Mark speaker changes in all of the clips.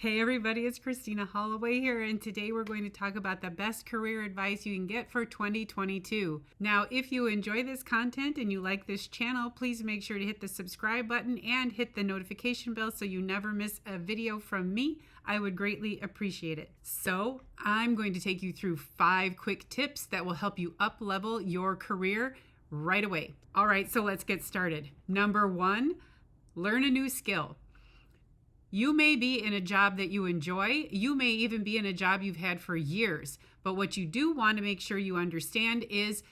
Speaker 1: Hey everybody, it's Christina Holloway here, and today we're going to talk about the best career advice you can get for 2022. Now, if you enjoy this content and you like this channel, please make sure to hit the subscribe button and hit the notification bell so you never miss a video from me. I would greatly appreciate it. So, I'm going to take you through 5 quick tips that will help you up-level your career right away. All right, so let's get started. Number 1, learn a new skill. You may be in a job that you enjoy. You may even be in a job you've had for years. But what you do want to make sure you understand is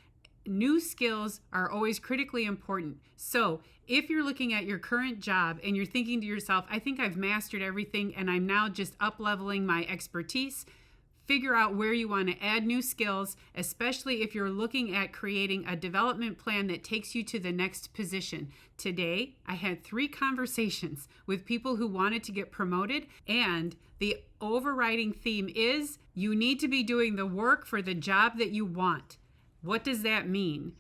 Speaker 1: new skills are always critically important. So if you're looking at your current job and you're thinking to yourself, I think I've mastered everything and I'm now just up-leveling my expertise, figure out where you want to add new skills, especially if you're looking at creating a development plan that takes you to the next position. Today, I had 3 conversations with people who wanted to get promoted, and the overriding theme is you need to be doing the work for the job that you want. What does that mean?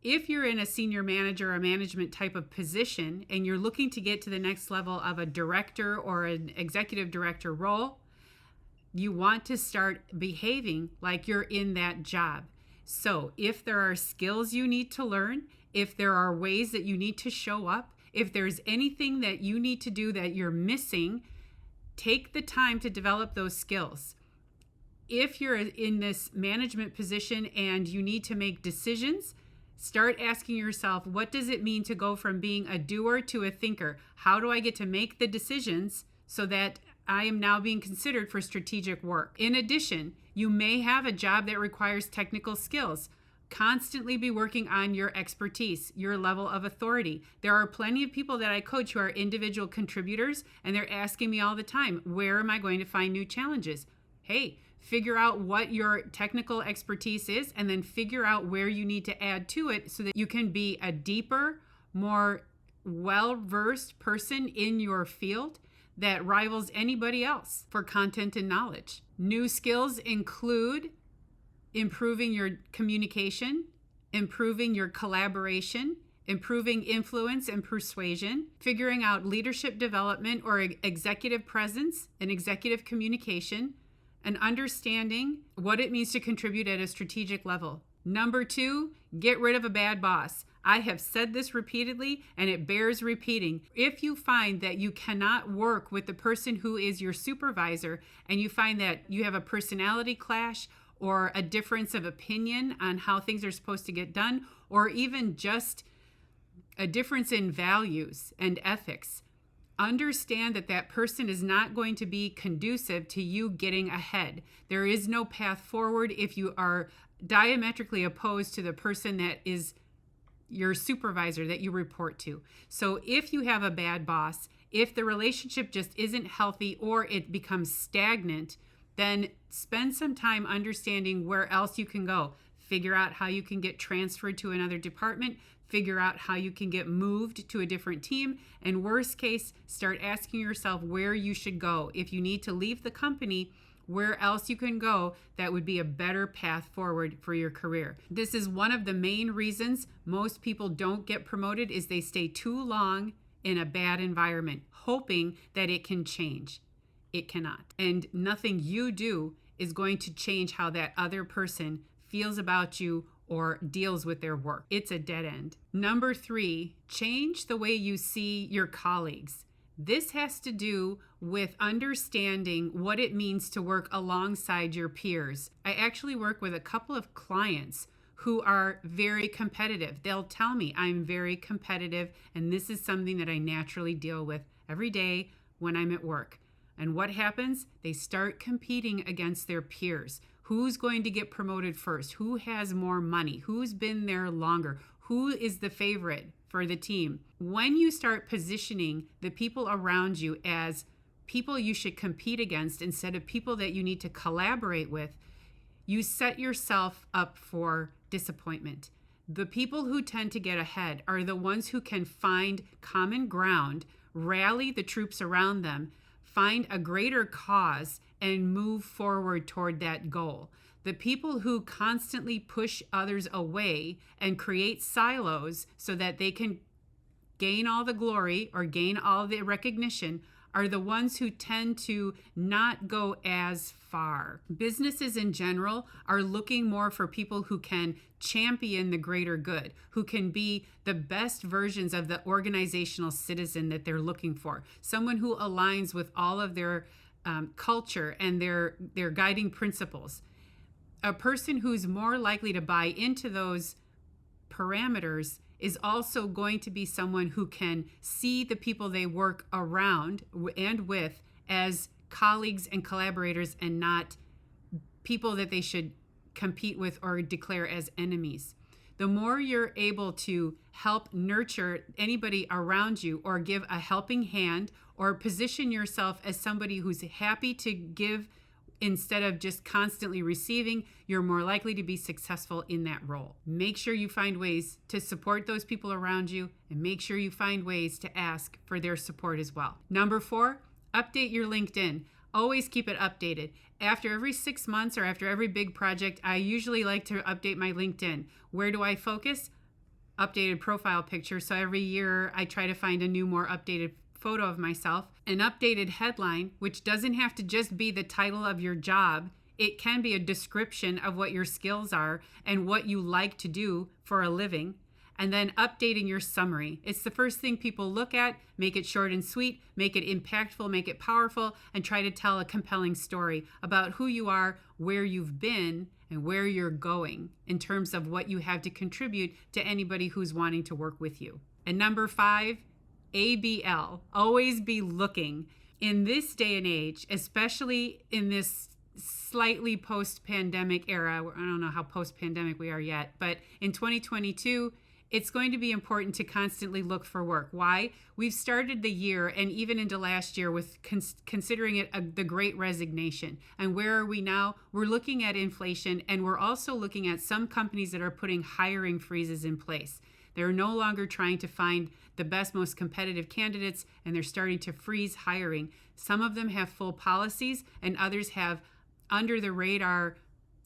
Speaker 1: If you're in a senior manager or management type of position and you're looking to get to the next level of a director or an executive director role, you want to start behaving like you're in that job. So if there are skills you need to learn, if there are ways that you need to show up, if there's anything that you need to do that you're missing, take the time to develop those skills. If you're in this management position and you need to make decisions, start asking yourself, what does it mean to go from being a doer to a thinker? How do I get to make the decisions so that I am now being considered for strategic work? In addition, you may have a job that requires technical skills. Constantly be working on your expertise, your level of authority. There are plenty of people that I coach who are individual contributors, and they're asking me all the time, where am I going to find new challenges? Hey, figure out what your technical expertise is, and then figure out where you need to add to it so that you can be a deeper, more well-versed person in your field that rivals anybody else for content and knowledge. New skills include improving your communication, improving your collaboration, improving influence and persuasion, figuring out leadership development or executive presence and executive communication, and understanding what it means to contribute at a strategic level. Number 2, get rid of a bad boss. I have said this repeatedly and it bears repeating. If you find that you cannot work with the person who is your supervisor and you find that you have a personality clash or a difference of opinion on how things are supposed to get done, or even just a difference in values and ethics, understand that that person is not going to be conducive to you getting ahead. There is no path forward if you are diametrically opposed to the person that is your supervisor that you report to. So if you have a bad boss, if the relationship just isn't healthy or it becomes stagnant, then spend some time understanding where else you can go. Figure out how you can get transferred to another department, figure out how you can get moved to a different team, and worst case, start asking yourself where you should go. If you need to leave the company, where else you can go that would be a better path forward for your career. This is one of the main reasons most people don't get promoted is they stay too long in a bad environment, hoping that it can change. It cannot. And nothing you do is going to change how that other person feels about you or deals with their work. It's a dead end. Number 3, change the way you see your colleagues. This has to do with understanding what it means to work alongside your peers. I actually work with a couple of clients who are very competitive. They'll tell me I'm very competitive, and this is something that I naturally deal with every day when I'm at work. And what happens? They start competing against their peers. Who's going to get promoted first? Who has more money? Who's been there longer? Who is the favorite for the team? When you start positioning the people around you as people you should compete against instead of people that you need to collaborate with, you set yourself up for disappointment. The people who tend to get ahead are the ones who can find common ground, rally the troops around them, find a greater cause, and move forward toward that goal. The people who constantly push others away and create silos so that they can gain all the glory or gain all the recognition are the ones who tend to not go as far. Businesses in general are looking more for people who can champion the greater good, who can be the best versions of the organizational citizen that they're looking for. Someone who aligns with all of their culture and their guiding principles. A person who's more likely to buy into those parameters is also going to be someone who can see the people they work around and with as colleagues and collaborators and not people that they should compete with or declare as enemies. The more you're able to help nurture anybody around you or give a helping hand or position yourself as somebody who's happy to give instead of just constantly receiving, you're more likely to be successful in that role. Make sure you find ways to support those people around you and make sure you find ways to ask for their support as well. Number 4, update your LinkedIn. Always keep it updated. After every 6 months or after every big project, I usually like to update my LinkedIn. Where do I focus? Updated profile picture. So every year I try to find a new, more updated photo of myself. An updated headline, which doesn't have to just be the title of your job. It can be a description of what your skills are and what you like to do for a living. And then updating your summary. It's the first thing people look at. Make it short and sweet, make it impactful, make it powerful, and try to tell a compelling story about who you are, where you've been, and where you're going in terms of what you have to contribute to anybody who's wanting to work with you. And number 5, ABL, always be looking. In this day and age, especially in this slightly post-pandemic era, I don't know how post-pandemic we are yet, but in 2022, it's going to be important to constantly look for work. Why? We've started the year and even into last year with considering it the Great Resignation. And where are we now? We're looking at inflation, and we're also looking at some companies that are putting hiring freezes in place. They're no longer trying to find the best, most competitive candidates, and they're starting to freeze hiring. Some of them have full policies, and others have under the radar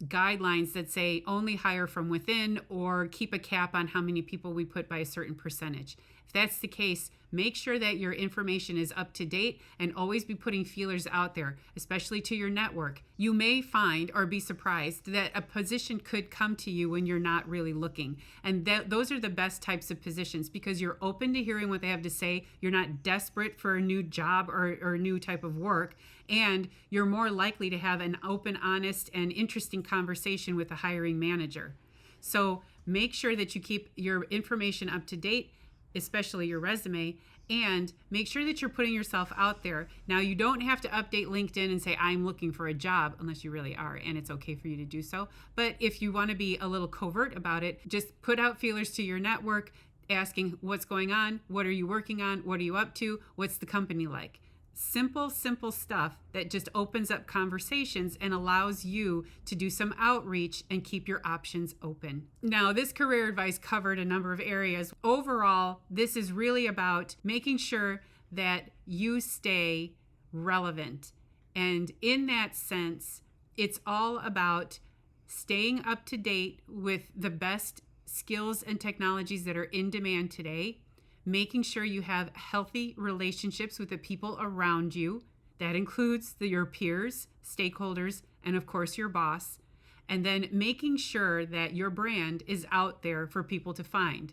Speaker 1: guidelines that say only hire from within or keep a cap on how many people we put by a certain percentage. If that's the case, make sure that your information is up to date and always be putting feelers out there, especially to your network. You may find or be surprised that a position could come to you when you're not really looking. And those are the best types of positions because you're open to hearing what they have to say. You're not desperate for a new job or a new type of work. And you're more likely to have an open, honest, and interesting conversation with the hiring manager. So make sure that you keep your information up to date, especially your resume, and make sure that you're putting yourself out there. Now, you don't have to update LinkedIn and say, I'm looking for a job, unless you really are, and it's okay for you to do so. But if you want to be a little covert about it, just put out feelers to your network, asking what's going on, what are you working on, what are you up to, what's the company like? Simple stuff that just opens up conversations and allows you to do some outreach and keep your options open. Now, this career advice covered a number of areas. Overall, this is really about making sure that you stay relevant. And in that sense, it's all about staying up to date with the best skills and technologies that are in demand today, making sure you have healthy relationships with the people around you. That includes your peers, stakeholders, and of course your boss. And then making sure that your brand is out there for people to find.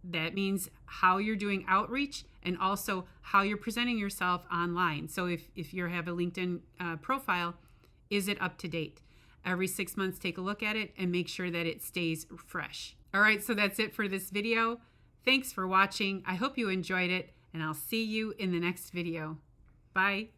Speaker 1: That means how you're doing outreach and also how you're presenting yourself online. So if you have a LinkedIn profile, is it up to date? Every 6 months, take a look at it and make sure that it stays fresh. All right, so that's it for this video. Thanks for watching. I hope you enjoyed it, and I'll see you in the next video. Bye.